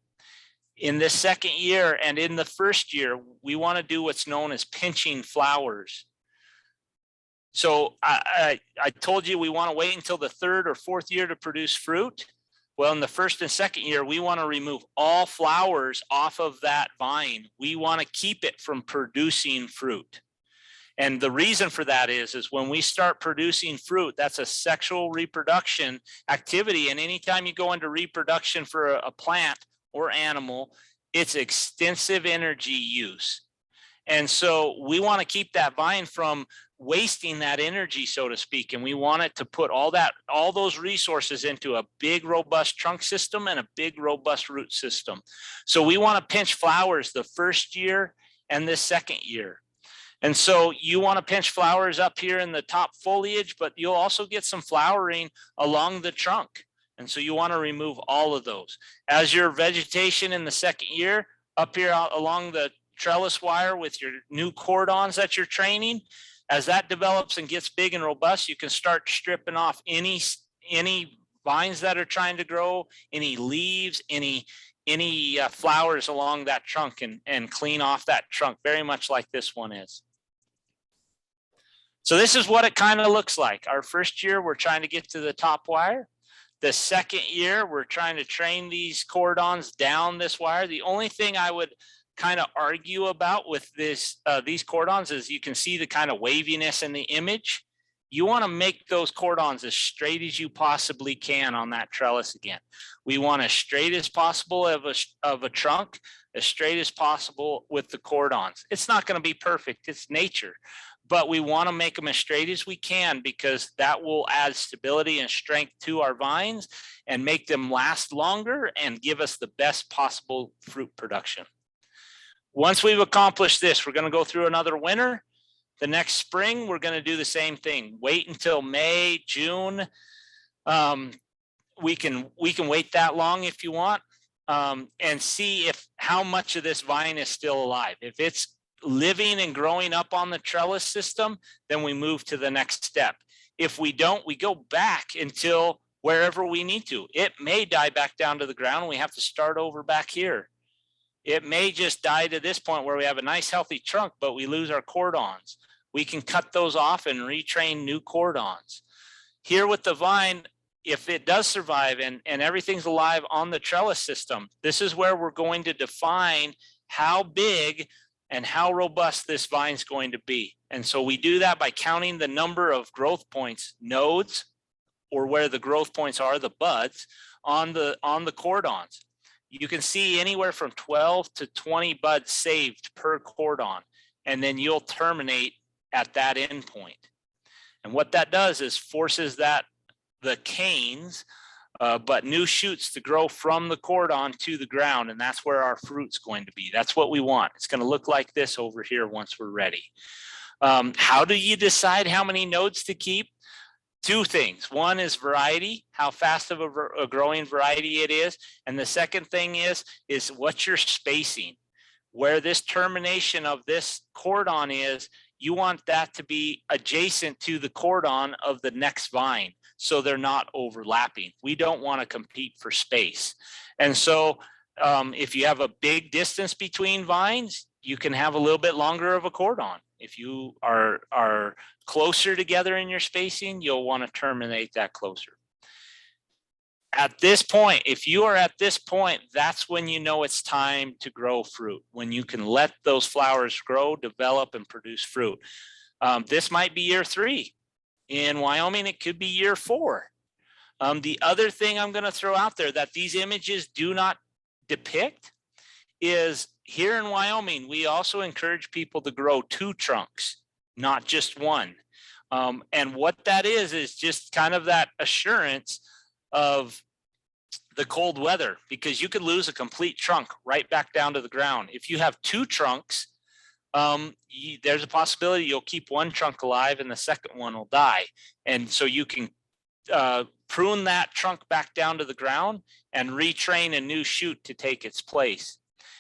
In the second year and in the first year, we want to do what's known as pinching flowers. So I told you we want to wait until the third or fourth year to produce fruit. Well, in the first and second year, we want to remove all flowers off of that vine. We want to keep it from producing fruit. And the reason for that is when we start producing fruit, that's a sexual reproduction activity. And anytime you go into reproduction for a plant or animal, it's extensive energy use. And so we want to keep that vine from wasting that energy, so to speak. And we want it to put all those resources into a big, robust trunk system and a big, robust root system. So we want to pinch flowers the first year and the second year. And so you want to pinch flowers up here in the top foliage, but you'll also get some flowering along the trunk. And so you want to remove all of those. As your vegetation in the second year, up here along the trellis wire with your new cordons that you're training, as that develops and gets big and robust, you can start stripping off any vines that are trying to grow, any leaves, any flowers along that trunk, and clean off that trunk, very much like this one is. So this is what it kind of looks like. Our first year, we're trying to get to the top wire. The second year, we're trying to train these cordons down this wire. The only thing I would kind of argue about with these cordons is you can see the kind of waviness in the image. You want to make those cordons as straight as you possibly can on that trellis again. We want as straight as possible of a trunk, as straight as possible with the cordons. It's not going to be perfect, it's nature, but we want to make them as straight as we can because that will add stability and strength to our vines and make them last longer and give us the best possible fruit production. Once we've accomplished this, we're going to go through another winter. The next spring, we're going to do the same thing. Wait until May, June. We can wait that long if you want, and see how much of this vine is still alive. If it's living and growing up on the trellis system, then we move to the next step. If we don't, we go back until wherever we need to. It may die back down to the ground and we have to start over back here. It may just die to this point where we have a nice healthy trunk, but we lose our cordons. We can cut those off and retrain new cordons. Here with the vine, if it does survive and everything's alive on the trellis system, this is where we're going to define how big and how robust this vine's going to be. And so we do that by counting the number of growth points, nodes, or where the growth points are, the buds, on the cordons. You can see anywhere from 12 to 20 buds saved per cordon, and then you'll terminate at that end point. And what that does is forces the canes, but new shoots to grow from the cordon to the ground, and that's where our fruit's going to be. That's what we want. It's going to look like this over here once we're ready. How do you decide how many nodes to keep? Two things. One is variety, how fast of a growing variety it is. And the second thing is what's your spacing? Where this termination of this cordon is, you want that to be adjacent to the cordon of the next vine, so they're not overlapping. We don't want to compete for space. And so if you have a big distance between vines, you can have a little bit longer of a cordon. If you are closer together in your spacing, you'll want to terminate that closer. At this point, if you are at this point, that's when you know it's time to grow fruit, when you can let those flowers grow, develop, and produce fruit. This might be year 3. In Wyoming, it could be year 4. The other thing I'm going to throw out there that these images do not depict is here in Wyoming, we also encourage people to grow 2 trunks, not just 1. And what that is just kind of that assurance of the cold weather, because you could lose a complete trunk right back down to the ground. If you have 2 trunks, there's a possibility you'll keep one trunk alive and the second one will die. And so you can prune that trunk back down to the ground and retrain a new shoot to take its place.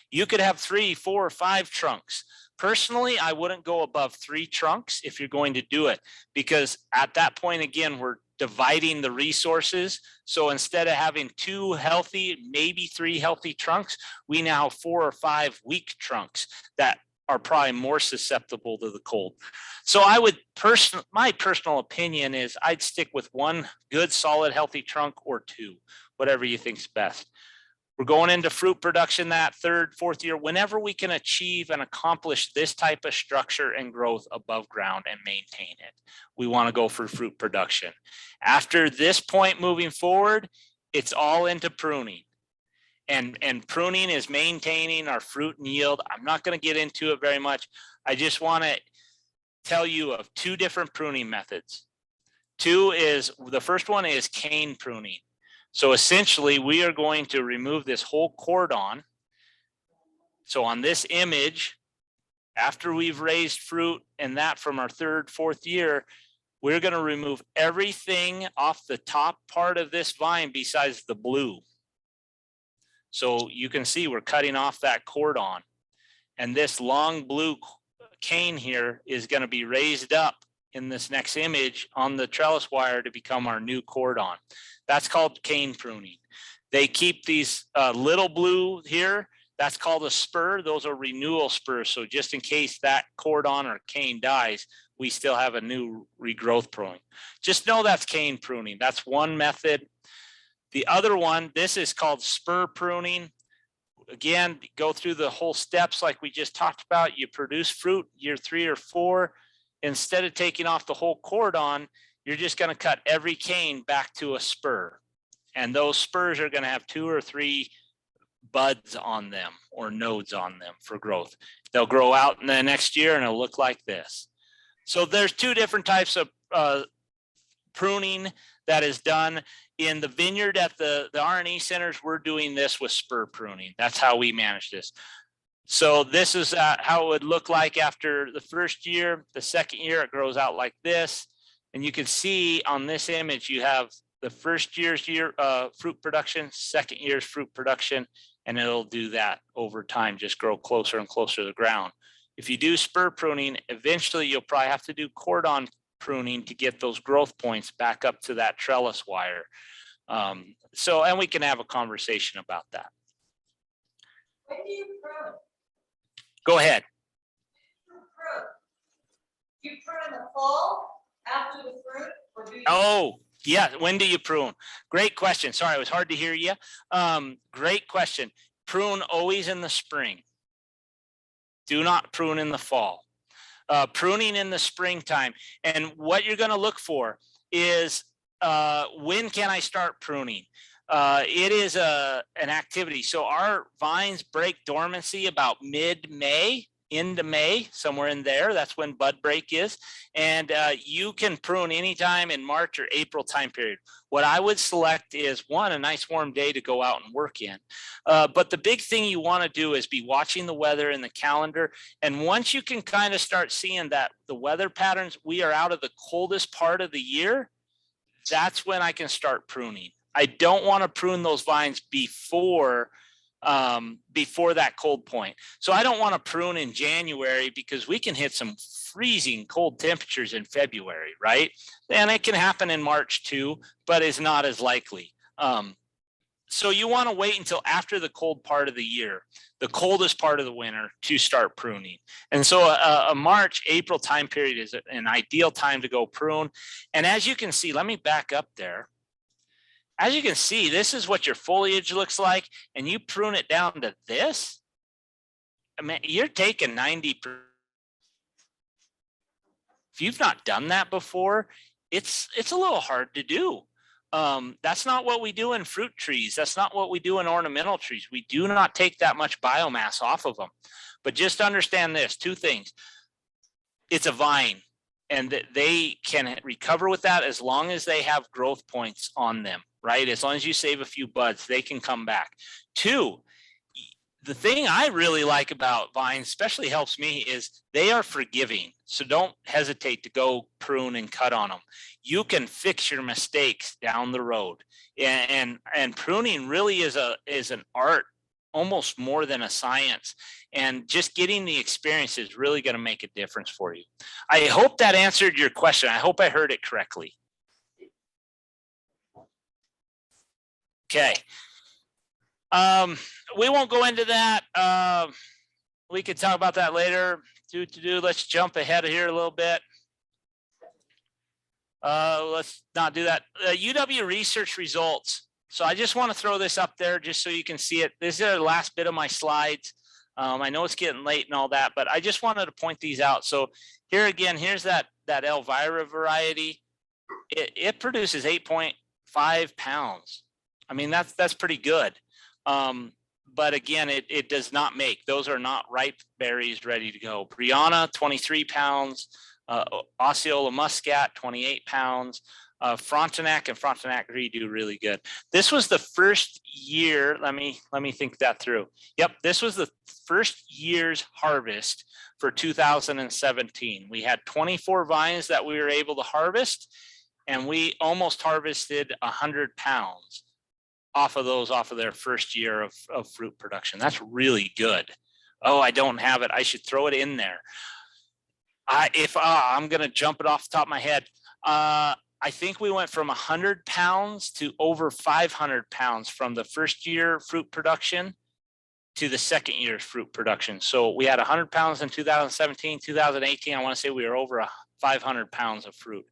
You could have 3, 4, 5 trunks. Personally, I wouldn't go above 3 trunks if you're going to do it, because at that point, again, we're dividing the resources. So instead of having 2 healthy, maybe 3 healthy trunks, we now have 4 or 5 weak trunks that are probably more susceptible to the cold. So I would my personal opinion is I'd stick with 1 good, solid, healthy trunk or 2, whatever you think's best. We're going into fruit production that 3rd, 4th year, whenever we can achieve and accomplish this type of structure and growth above ground and maintain it. We want to go for fruit production. After this point moving forward, it's all into pruning. And pruning is maintaining our fruit and yield. I'm not going to get into it very much. I just want to tell you of 2 different pruning methods. The first one is cane pruning. So essentially we are going to remove this whole cordon. So on this image, after we've raised fruit and that from our 3rd, 4th year, we're going to remove everything off the top part of this vine besides the blue. So you can see we're cutting off that cordon, and this long blue cane here is going to be raised up in this next image on the trellis wire to become our new cordon. That's called cane pruning. They keep these little blue here. That's called a spur. Those are renewal spurs. So just in case that cordon or cane dies, we still have a new regrowth pruning. Just know that's cane pruning. That's one method. The other one, this is called spur pruning. Again, go through the whole steps like we just talked about. You produce fruit year 3 or 4. Instead of taking off the whole cordon, you're just going to cut every cane back to a spur. And those spurs are going to have 2 or 3 buds on them or nodes on them for growth. They'll grow out in the next year and it'll look like this. So there's 2 different types of pruning that is done. In the vineyard at the R&E centers, we're doing this with spur pruning. That's how we manage this. So this is how it would look like after the 1st year. The 2nd year, it grows out like this. And you can see on this image, you have the 1st year's fruit production, 2nd year's fruit production, and it'll do that over time, just grow closer and closer to the ground. If you do spur pruning, eventually you'll probably have to do cordon pruning to get those growth points back up to that trellis wire. And we can have a conversation about that. When do you prune? Go ahead. Do you prune in the fall after the fruit, or do you? Oh, yeah. When do you prune? Great question. Sorry, it was hard to hear you. Great question. Prune always in the spring. Do not prune in the fall. Pruning in the springtime. And what you're going to look for is when can I start pruning? It is an activity. So our vines break dormancy about mid-May, into May, somewhere in there. That's when bud break is. And you can prune anytime in March or April time period. What I would select is, one, a nice warm day to go out and work in. But the big thing you want to do is be watching the weather in the calendar. And once you can kind of start seeing that the weather patterns, we are out of the coldest part of the year, that's when I can start pruning. I don't want to prune those vines before that cold point. So I don't want to prune in January because we can hit some freezing cold temperatures in February, right? And it can happen in March too, but it's not as likely. So you want to wait until after the cold part of the year, the coldest part of the winter, to start pruning. And so a March, April time period is an ideal time to go prune. And as you can see, let me back up there. As you can see, this is what your foliage looks like, and you prune it down to this. I mean, you're taking 90%. If you've not done that before, it's a little hard to do. That's not what we do in fruit trees. That's not what we do in ornamental trees. We do not take that much biomass off of them. But just understand this, 2 things. It's a vine, and they can recover with that as long as they have growth points on them, right? As long as you save a few buds, they can come back. 2, the thing I really like about vines, especially helps me, is they are forgiving. So don't hesitate to go prune and cut on them. You can fix your mistakes down the road. And pruning really is an art, almost more than a science. And just getting the experience is really going to make a difference for you. I hope that answered your question. I hope I heard it correctly. Okay. We won't go into that. We could talk about that later. Let's jump ahead here a little bit. Let's not do that. UW research results. So I just want to throw this up there just so you can see it. This is the last bit of my slides. I know it's getting late and all that, but I just wanted to point these out. So here again, here's that Elvira variety. It produces 8.5 pounds. I mean, that's pretty good. But again, it does not make, those are not ripe berries ready to go. Brianna, 23 pounds. Osceola Muscat, 28 pounds. Frontenac and Frontenac Gris do really good. This was the first year, let me think that through. Yep, this was the first year's harvest for 2017. We had 24 vines that we were able to harvest, and we almost harvested 100 pounds off of their first year of fruit production. That's really good. Oh, I don't have it. I should throw it in there. I'm going to jump it off the top of my head. I think we went from 100 pounds to over 500 pounds from the first year fruit production to the second year's fruit production. So we had 100 pounds in 2017, 2018. I want to say we were over 500 pounds of fruit.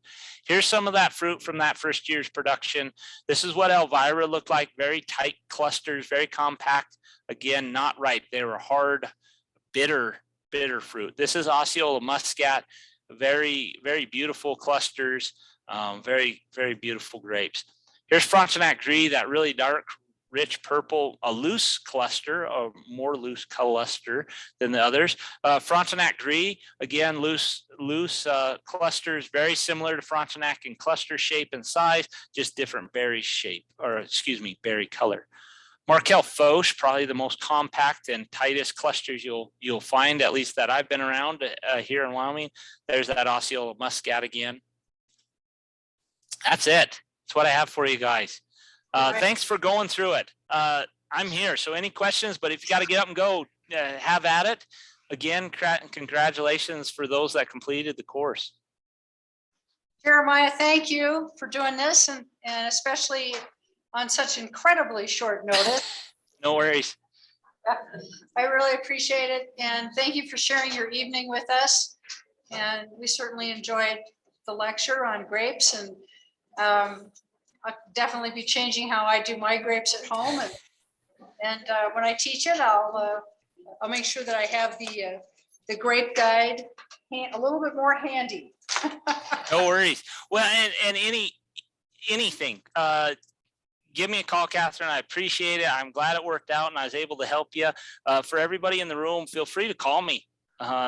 Here's some of that fruit from that first year's production. This is what Elvira looked like. Very tight clusters, very compact. Again, not ripe. They were hard, bitter fruit. This is Osceola Muscat. Very, very beautiful clusters. Very, very beautiful grapes. Here's Frontenac Gris, that really dark, rich purple, a loose cluster, a more loose cluster than the others. Frontenac Gris, again, loose clusters, very similar to Frontenac in cluster shape and size, just different berry shape, or excuse me, berry color. Markel Foch, probably the most compact and tightest clusters you'll find, at least that I've been around here in Wyoming. There's that Osceola Muscat again. That's it. That's what I have for you guys. Thanks for going through it. I'm here, so any questions, but if you got to get up and go, have at it. Again, congratulations for those that completed the course. Jeremiah, thank you for doing this, and especially on such incredibly short notice. No worries. I really appreciate it, and thank you for sharing your evening with us. And we certainly enjoyed the lecture on grapes, and I'll definitely be changing how I do my grapes at home. And when I teach it, I'll make sure that I have the grape guide a little bit more handy. No worries. Well, and anything, give me a call, Catherine. I appreciate it. I'm glad it worked out and I was able to help you. For everybody in the room, feel free to call me.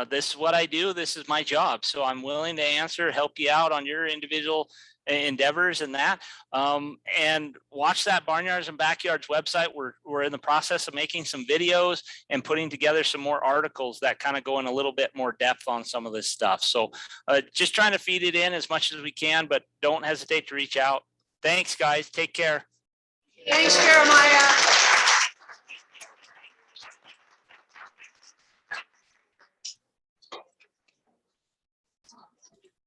This is what I do. This is my job. So I'm willing to answer, help you out on your individual endeavors and that. And watch that Barnyards and Backyards website. We're in the process of making some videos and putting together some more articles that kind of go in a little bit more depth on some of this stuff. So just trying to feed it in as much as we can, but don't hesitate to reach out. Thanks, guys. Take care. Thanks, Jeremiah.